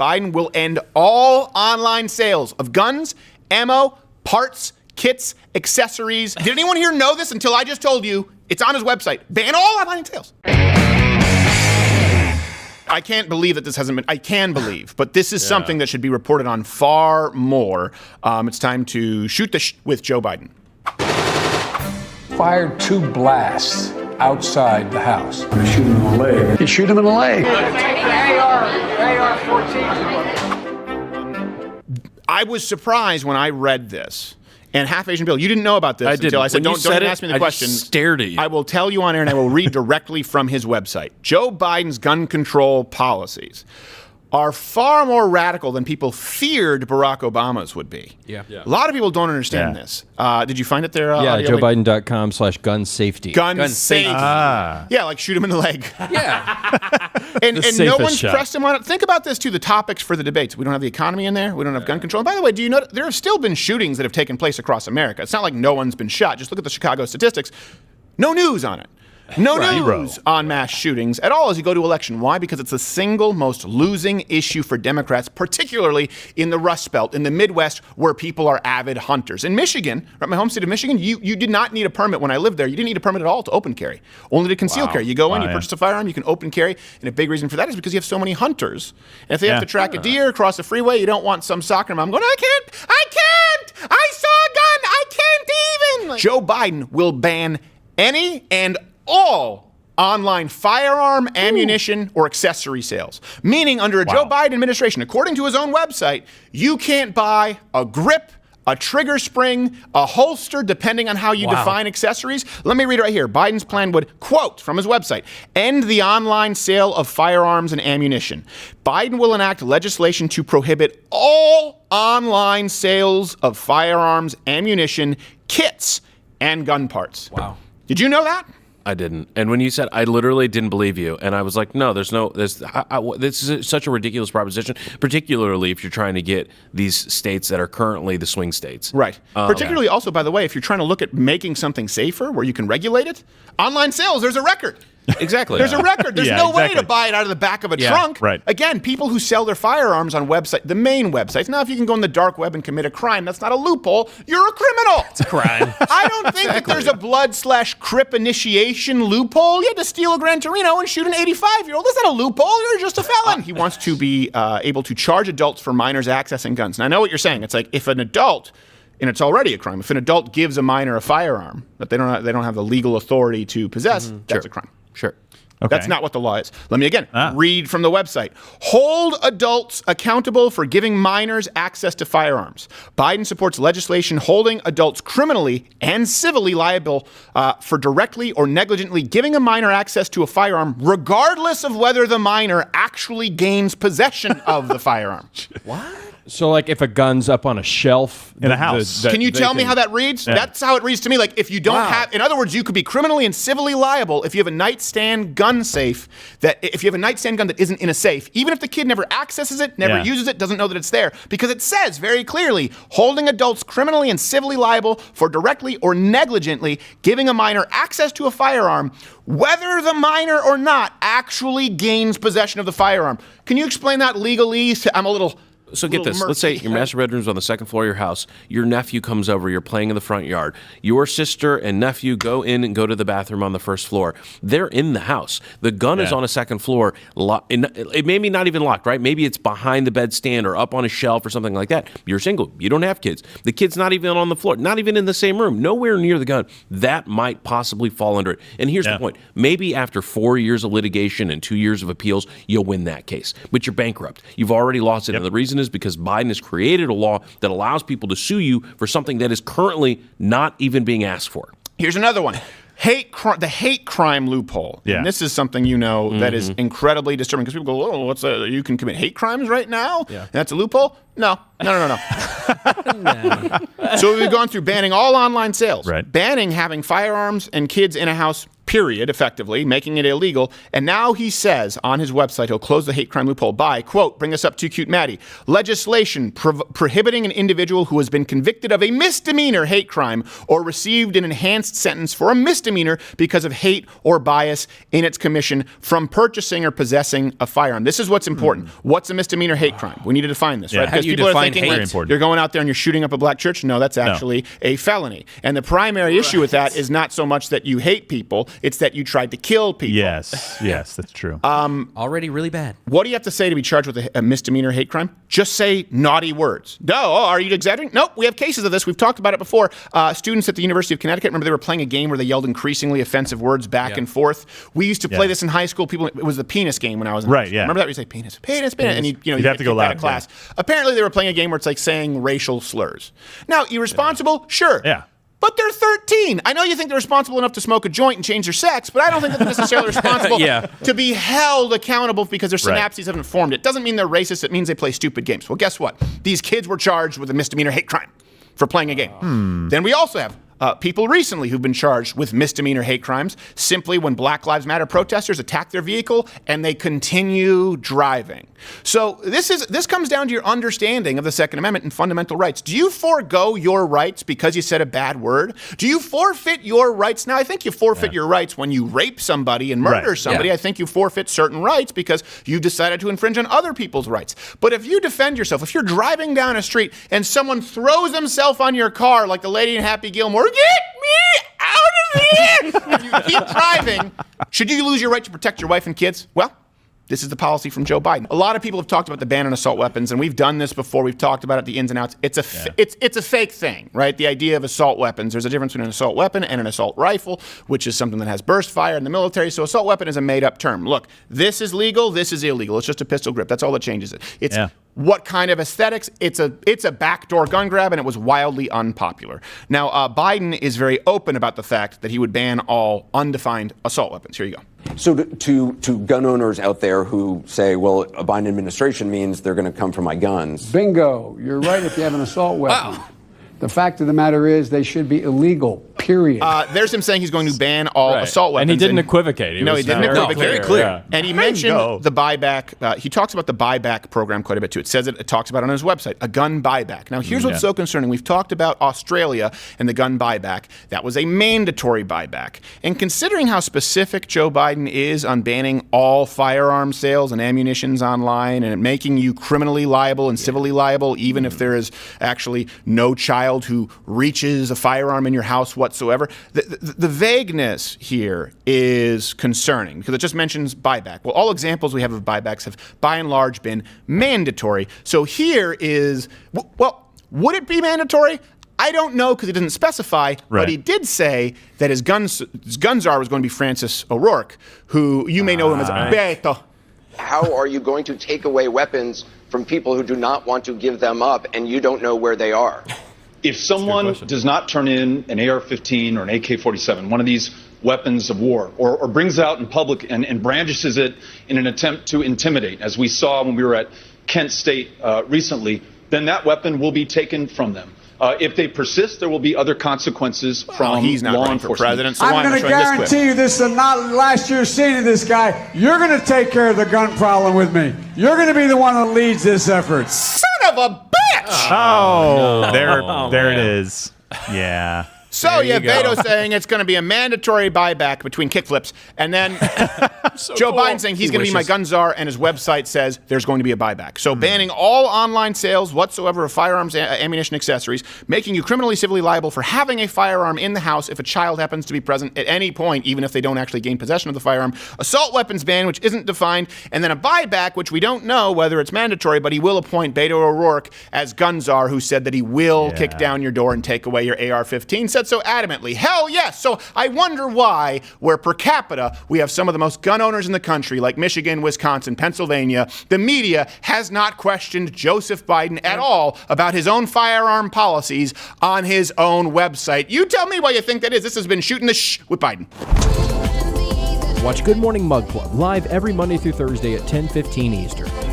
Biden will end all online sales of guns, ammo, parts, kits, accessories. Did anyone here know this until I just told you? It's on his website. Ban all online sales. I can't believe that this hasn't been. I can believe, but this is something that should be reported on far more. It's time to shoot with Joe Biden. Fired 2 blasts outside the house. You shoot him in the leg. You shoot him in the leg. AR-14. I was surprised when I read this. And Half Asian Bill, you didn't know about this until I said, don't ask me the question. I just stared at you. I will tell you on air, and I will read directly from his website. Joe Biden's gun control policies are far more radical than people feared Barack Obama's would be. Yeah. A lot of people don't understand this. Did you find it there? JoeBiden.com/gun-safety. Gun safety. Yeah, like shoot him in the leg. Yeah. and no one's pressed him on it. Think about this, too, the topics for the debates. We don't have the economy in there. We don't have gun control. And by the way, do you know there have still been shootings that have taken place across America? It's not like no one's been shot. Just look at the Chicago statistics. No news on it. No news on mass shootings at all as you go to election. Why? Because it's the single most losing issue for Democrats, particularly in the Rust Belt, in the Midwest, where people are avid hunters. In Michigan, right, my home state of Michigan, you did not need a permit when I lived there. You didn't need a permit at all to open carry, only to conceal carry. You go in, you purchase a firearm, you can open carry, and a big reason for that is because you have so many hunters. And if they have to track a deer across the freeway, you don't want some soccer mom going, I can't, I saw a gun, I can't even. Joe Biden will ban any and all online firearm, ammunition, or accessory sales. Meaning, under a Joe Biden administration, according to his own website, you can't buy a grip, a trigger spring, a holster, depending on how you define accessories. Let me read it right here. Biden's plan would, quote from his website, end the online sale of firearms and ammunition. Biden will enact legislation to prohibit all online sales of firearms, ammunition, kits, and gun parts. Wow. Did you know that? I didn't. And when you said, I literally didn't believe you. And I was like, no, this is such a ridiculous proposition, particularly if you're trying to get these states that are currently the swing states. Right. Particularly also, by the way, if you're trying to look at making something safer where you can regulate it, online sales, there's a record. Exactly. There's a record. There's no way to buy it out of the back of a trunk. Right. Again, people who sell their firearms on the main websites. Now, if you can go on the dark web and commit a crime, that's not a loophole. You're a criminal. It's a crime. I don't think that there's a blood/crip initiation loophole. You had to steal a Gran Torino and shoot an 85-year-old. That's not a loophole. You're just a felon. He wants to be able to charge adults for minors accessing guns. And I know what you're saying. It's like if an adult, and it's already a crime, if an adult gives a minor a firearm that they don't have the legal authority to possess, that's a crime. Sure. Okay. That's not what the law is. Let me again read from the website. Hold adults accountable for giving minors access to firearms. Biden supports legislation holding adults criminally and civilly liable for directly or negligently giving a minor access to a firearm, regardless of whether the minor actually gains possession of the firearm. What? So, like, if a gun's up on a shelf in a house, can you tell me how that reads? Yeah. That's how it reads to me. Like, if you don't have, in other words, you could be criminally and civilly liable if you have a nightstand gun safe. If you have a nightstand gun that isn't in a safe, even if the kid never accesses it, never uses it, doesn't know that it's there, because it says very clearly, holding adults criminally and civilly liable for directly or negligently giving a minor access to a firearm, whether the minor or not actually gains possession of the firearm. Can you explain that legalese? I'm a little. So get this. Let's say your master bedroom's on the second floor of your house. Your nephew comes over. You're playing in the front yard. Your sister and nephew go in and go to the bathroom on the first floor. They're in the house. The gun is on a second floor. It may be not even locked, right? Maybe it's behind the bedstand or up on a shelf or something like that. You're single. You don't have kids. The kid's not even on the floor, not even in the same room, nowhere near the gun. That might possibly fall under it. And here's the point. Maybe after 4 years of litigation and 2 years of appeals, you'll win that case. But you're bankrupt. You've already lost it. And the reason is because Biden has created a law that allows people to sue you for something that is currently not even being asked for. Here's another one. The hate crime loophole. Yeah. And this is something that is incredibly disturbing because people go, you can commit hate crimes right now? Yeah. And that's a loophole? No. No. So we've gone through banning all online sales, banning having firearms and kids in a house, period, effectively, making it illegal. And now he says on his website he'll close the hate crime loophole by, quote, bring us up to cute Maddie, legislation prohibiting an individual who has been convicted of a misdemeanor hate crime or received an enhanced sentence for a misdemeanor because of hate or bias in its commission from purchasing or possessing a firearm. This is what's important. What's a misdemeanor hate crime? We need to define this, right? Because people are thinking you're going out there and you're shooting up a black church. No, that's actually a felony. And the primary issue with that is not so much that you hate people, it's that you tried to kill people. Yes, that's true. Already really bad. What do you have to say to be charged with a misdemeanor hate crime? Just say naughty words. No, are you exaggerating? Nope, we have cases of this. We've talked about it before. Students at the University of Connecticut, remember they were playing a game where they yelled increasingly offensive words back and forth. We used to play this in high school. It was the penis game when I was in high school. Remember that? You say penis, and you'd have to go loud. Class. Apparently they were playing a game where it's like saying racial slurs. Now, irresponsible? Sure. Yeah. But they're 13. I know you think they're responsible enough to smoke a joint and change their sex, but I don't think they're necessarily responsible to be held accountable because their synapses haven't formed. It doesn't mean they're racist. It means they play stupid games. Well, guess what? These kids were charged with a misdemeanor hate crime for playing a game. Then we also have people recently who've been charged with misdemeanor hate crimes simply when Black Lives Matter protesters attack their vehicle and they continue driving. So this comes down to your understanding of the Second Amendment and fundamental rights. Do you forego your rights because you said a bad word? Do you forfeit your rights? Now, I think you forfeit your rights when you rape somebody and murder somebody. Yeah. I think you forfeit certain rights because you've decided to infringe on other people's rights. But if you defend yourself, if you're driving down a street and someone throws himself on your car like the lady in Happy Gilmore, get me out of here! If you keep driving, should you lose your right to protect your wife and kids? Well, this is the policy from Joe Biden. A lot of people have talked about the ban on assault weapons, and we've done this before. We've talked about it, the ins and outs. It's a fake thing, right? The idea of assault weapons. There's a difference between an assault weapon and an assault rifle, which is something that has burst fire in the military. So assault weapon is a made-up term. Look, this is legal, this is illegal. It's just a pistol grip. That's all that changes it. It's what kind of aesthetics? It's a backdoor gun grab, and it was wildly unpopular. Now, Biden is very open about the fact that he would ban all undefined assault weapons. Here you go. So to gun owners out there who say, well, a Biden administration means they're going to come for my guns. Bingo. You're right if you have an assault weapon. Wow. The fact of the matter is they should be illegal, period. There's him saying he's going to ban all assault weapons. And he didn't equivocate. He didn't equivocate. Very clear. Yeah. And he mentioned the buyback. He talks about the buyback program quite a bit, too. It says it talks about it on his website, a gun buyback. Now, here's what's so concerning. We've talked about Australia and the gun buyback. That was a mandatory buyback. And considering how specific Joe Biden is on banning all firearm sales and ammunitions online and making you criminally liable and civilly liable, even if there is actually no child who reaches a firearm in your house whatsoever. The vagueness here is concerning because it just mentions buyback. Well, all examples we have of buybacks have by and large been mandatory. So here is, well, would it be mandatory? I don't know because he doesn't specify, but he did say that his gun czar was going to be Francis O'Rourke, who you may know him as Beto. How are you going to take away weapons from people who do not want to give them up and you don't know where they are? If someone does not turn in an AR-15 or an AK-47, one of these weapons of war, or brings it out in public and brandishes it in an attempt to intimidate, as we saw when we were at Kent State recently, then that weapon will be taken from them. If they persist, there will be other consequences from he's not law running enforcement. for president, so I'm going to guarantee you this is not last year's scene of this guy. You're going to take care of the gun problem with me. You're going to be the one that leads this effort. Son of a bitch! There it is. Yeah. So you have Beto saying it's going to be a mandatory buyback between kickflips, and then Joe Biden saying he's going to be my gun czar, and his website says there's going to be a buyback. So banning all online sales whatsoever of firearms, ammunition, accessories, making you criminally civilly liable for having a firearm in the house if a child happens to be present at any point, even if they don't actually gain possession of the firearm. Assault weapons ban, which isn't defined, and then a buyback, which we don't know whether it's mandatory, but he will appoint Beto O'Rourke as gun czar, who said that he will kick down your door and take away your AR-15. Said so adamantly. Hell yes. So I wonder why, where per capita we have some of the most gun owners in the country, like Michigan, Wisconsin, Pennsylvania, the media has not questioned Joseph Biden at all about his own firearm policies on his own website. You tell me why you think that is. This has been Shooting the Shh with Biden. Watch Good Morning Mug Club live every Monday through Thursday at 10:15 Eastern.